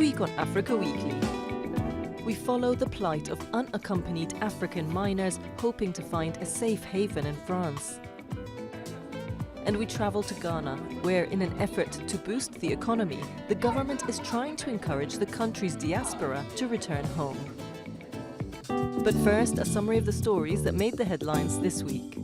week on Africa Weekly, we follow the plight of unaccompanied African minors hoping to find a safe haven in France. And we travel to Ghana, where in an effort to boost the economy, the government is trying to encourage the country's diaspora to return home. But first, a summary of the stories that made the headlines this week.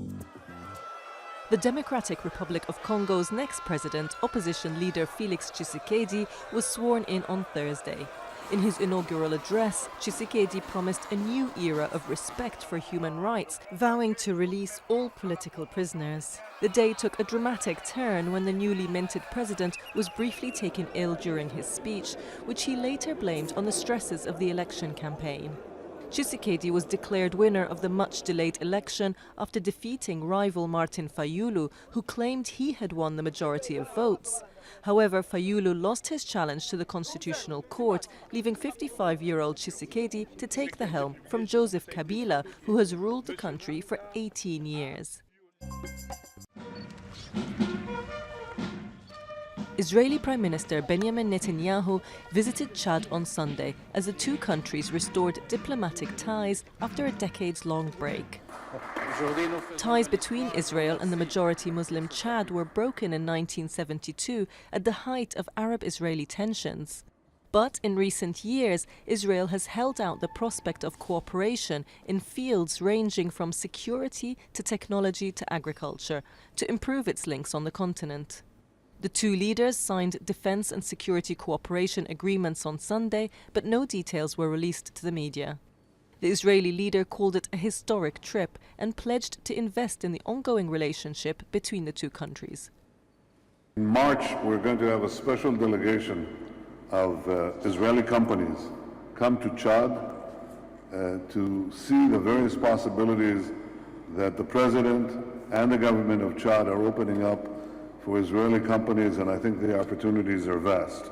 The Democratic Republic of Congo's next president, opposition leader Félix Tshisekedi, was sworn in on Thursday. In his inaugural address, Tshisekedi promised a new era of respect for human rights, vowing to release all political prisoners. The day took a dramatic turn when the newly minted president was briefly taken ill during his speech, which he later blamed on the stresses of the election campaign. Tshisekedi was declared winner of the much-delayed election after defeating rival Martin Fayulu, who claimed he had won the majority of votes. However, Fayulu lost his challenge to the Constitutional Court, leaving 55-year-old Tshisekedi to take the helm from Joseph Kabila, who has ruled the country for 18 years. Israeli Prime Minister Benjamin Netanyahu visited Chad on Sunday as the two countries restored diplomatic ties after a decades-long break. Ties between Israel and the majority Muslim Chad were broken in 1972 at the height of Arab-Israeli tensions. But in recent years, Israel has held out the prospect of cooperation in fields ranging from security to technology to agriculture to improve its links on the continent. The two leaders signed defense and security cooperation agreements on Sunday, but no details were released to the media. The Israeli leader called it a historic trip and pledged to invest in the ongoing relationship between the two countries. In March, we're going to have a special delegation of Israeli companies come to Chad to see the various possibilities that the president and the government of Chad are opening up for Israeli companies, and I think the opportunities are vast.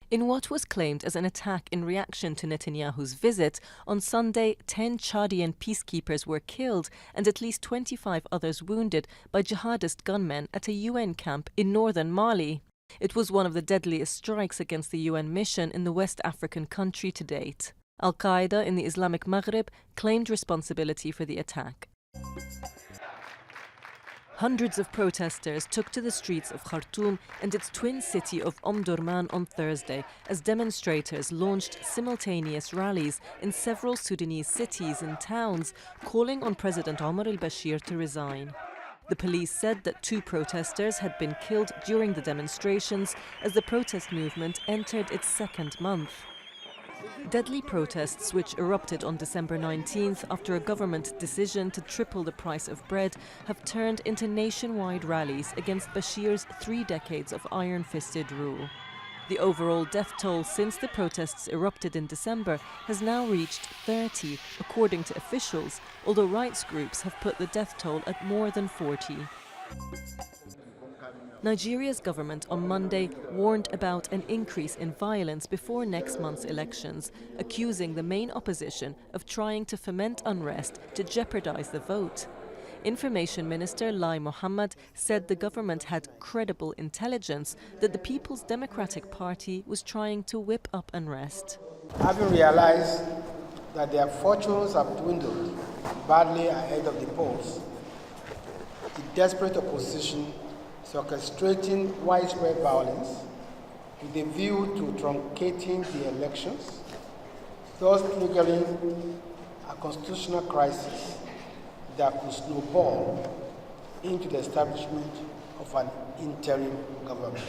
In what was claimed as an attack in reaction to Netanyahu's visit, on Sunday 10 Chadian peacekeepers were killed and at least 25 others wounded by jihadist gunmen at a UN camp in northern Mali. It was one of the deadliest strikes against the UN mission in the West African country to date. Al-Qaeda in the Islamic Maghreb claimed responsibility for the attack. Hundreds of protesters took to the streets of Khartoum and its twin city of Omdurman on Thursday as demonstrators launched simultaneous rallies in several Sudanese cities and towns, calling on President Omar al-Bashir to resign. The police said that 2 protesters had been killed during the demonstrations as the protest movement entered its second month. Deadly protests, which erupted on December 19th after a government decision to triple the price of bread, have turned into nationwide rallies against Bashir's 3 decades of iron-fisted rule. The overall death toll since the protests erupted in December has now reached 30, according to officials, although rights groups have put the death toll at more than 40. Nigeria's government on Monday warned about an increase in violence before next month's elections, accusing the main opposition of trying to foment unrest to jeopardize the vote. Information Minister Lai Mohammed said the government had credible intelligence that the People's Democratic Party was trying to whip up unrest. Having realized that their fortunes have dwindled badly ahead of the polls, the desperate opposition is orchestrating widespread violence with a view to truncating the elections, thus triggering a constitutional crisis that could snowball into the establishment of an interim government.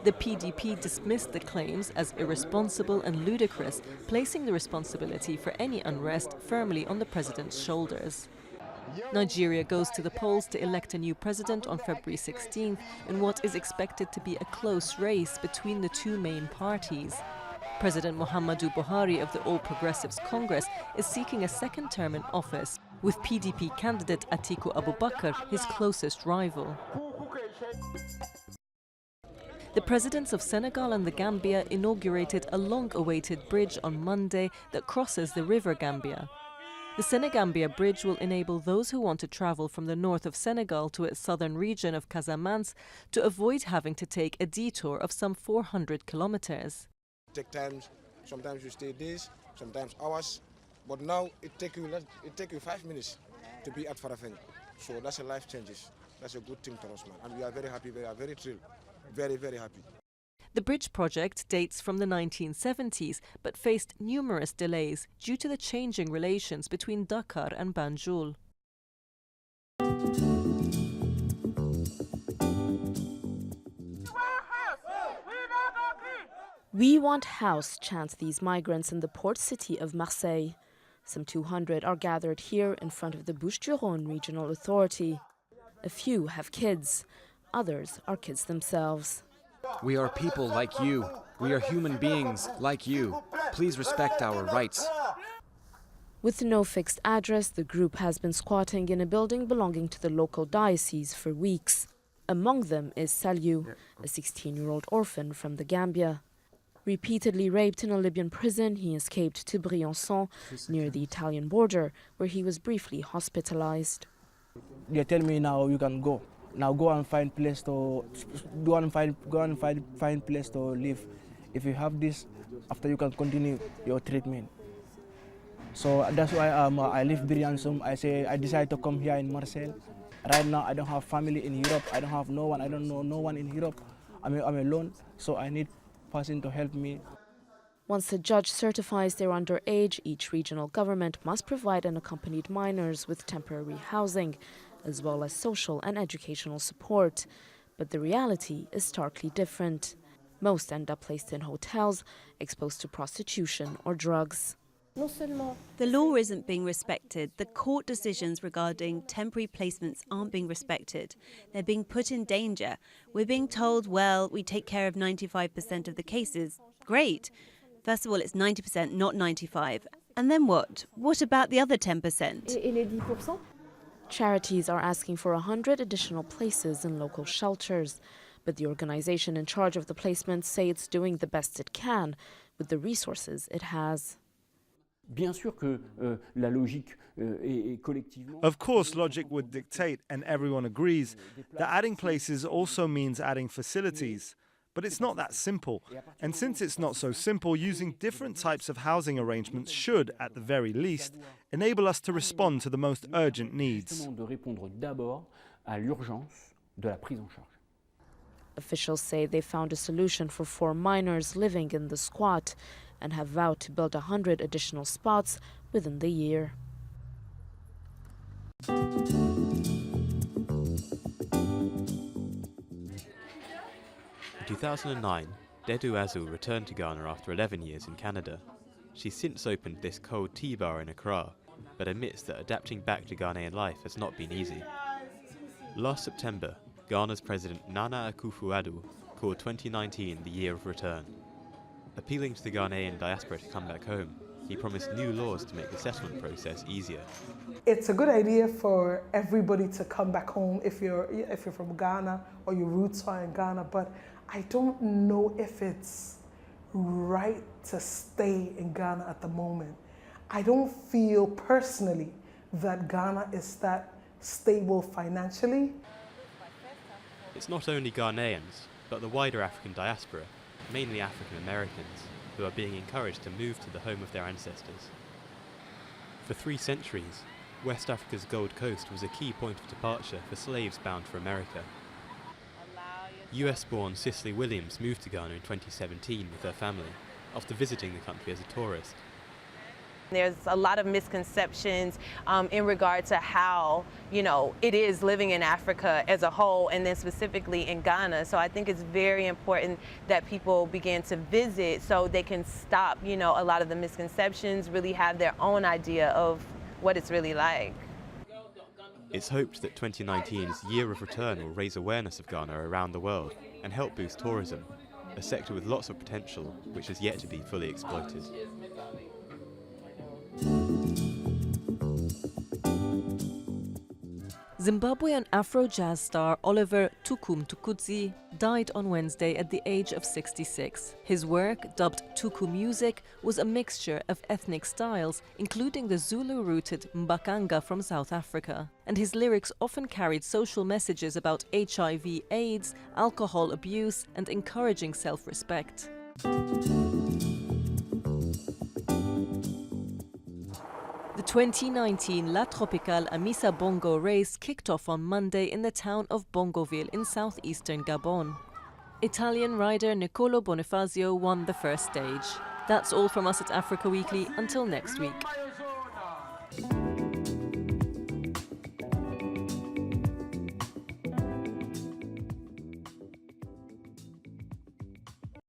The PDP dismissed the claims as irresponsible and ludicrous, placing the responsibility for any unrest firmly on the president's shoulders. Nigeria goes to the polls to elect a new president on February 16th in what is expected to be a close race between the two main parties. President Muhammadu Buhari of the All Progressives Congress is seeking a second term in office, with PDP candidate Atiku Abubakar his closest rival. The presidents of Senegal and the Gambia inaugurated a long-awaited bridge on Monday that crosses the River Gambia. The Senegambia Bridge will enable those who want to travel from the north of Senegal to its southern region of Casamance to avoid having to take a detour of some 400 kilometers. Take time, sometimes you stay days, sometimes hours, but now it take you 5 minutes to be at Farafenni. So that's a life changes. That's a good thing to us, man. And we are very happy, we are very thrilled, very, very happy. The bridge project dates from the 1970s but faced numerous delays due to the changing relations between Dakar and Banjul. We want house, chant these migrants in the port city of Marseille. Some 200 are gathered here in front of the Bouches-du-Rhône Regional Authority. A few have kids, others are kids themselves. We are people like you. We are human beings like you. Please respect our rights. With no fixed address, the group has been squatting in a building belonging to the local diocese for weeks. Among them is Saliou, a 16-year-old orphan from the Gambia. Repeatedly raped in a Libyan prison, he escaped to Briançon, near the Italian border, where he was briefly hospitalized. They tell me now you can go. Now go and find place to find place to live. If you have this, after you can continue your treatment. So that's why I leave Briançon. I decided to come here in Marseille. Right now I don't have family in Europe. I don't have no one. I don't know no one in Europe. I'm alone. So I need person to help me. Once a judge certifies they're underage, each regional government must provide unaccompanied minors with temporary housing, as well as social and educational support. But the reality is starkly different. Most end up placed in hotels, exposed to prostitution or drugs. The law isn't being respected. The court decisions regarding temporary placements aren't being respected. They're being put in danger. We're being told, well, we take care of 95% of the cases. Great. First of all, it's 90%, not 95%. And then what? What about the other 10%? Charities are asking for 100 additional places in local shelters. But the organization in charge of the placements say it's doing the best it can with the resources it has. Of course, logic would dictate, and everyone agrees, that adding places also means adding facilities. But it's not that simple. And since it's not so simple, using different types of housing arrangements should, at the very least, enable us to respond to the most urgent needs. Officials say they found a solution for 4 minors living in the squat and have vowed to build 100 additional spots within the year. In 2009, Dedu Azu returned to Ghana after 11 years in Canada. She's since opened this cold tea bar in Accra, but admits that adapting back to Ghanaian life has not been easy. Last September, Ghana's President Nana Akufo-Addo called 2019 the year of return. Appealing to the Ghanaian diaspora to come back home, he promised new laws to make the settlement process easier. It's a good idea for everybody to come back home if you're from Ghana or your roots are in Ghana, but I don't know if it's right to stay in Ghana at the moment. I don't feel personally that Ghana is that stable financially. It's not only Ghanaians, but the wider African diaspora, mainly African Americans, who are being encouraged to move to the home of their ancestors. For 3 centuries, West Africa's Gold Coast was a key point of departure for slaves bound for America. US-born Cicely Williams moved to Ghana in 2017 with her family, after visiting the country as a tourist. There's a lot of misconceptions in regard to how, it is living in Africa as a whole, and then specifically in Ghana. So I think it's very important that people begin to visit so they can stop, a lot of the misconceptions, really have their own idea of what it's really like. It's hoped that 2019's Year of Return will raise awareness of Ghana around the world and help boost tourism, a sector with lots of potential which has yet to be fully exploited. Zimbabwean Afro-jazz star Oliver Tukum Tukudzi died on Wednesday at the age of 66. His work, dubbed Tuku music, was a mixture of ethnic styles, including the Zulu-rooted Mbakanga from South Africa. And his lyrics often carried social messages about HIV/AIDS, alcohol abuse, and encouraging self-respect. The 2019 La Tropicale Amissa Bongo race kicked off on Monday in the town of Bongoville in southeastern Gabon. Italian rider Nicolo Bonifazio won the first stage. That's all from us at Africa Weekly. Until next week.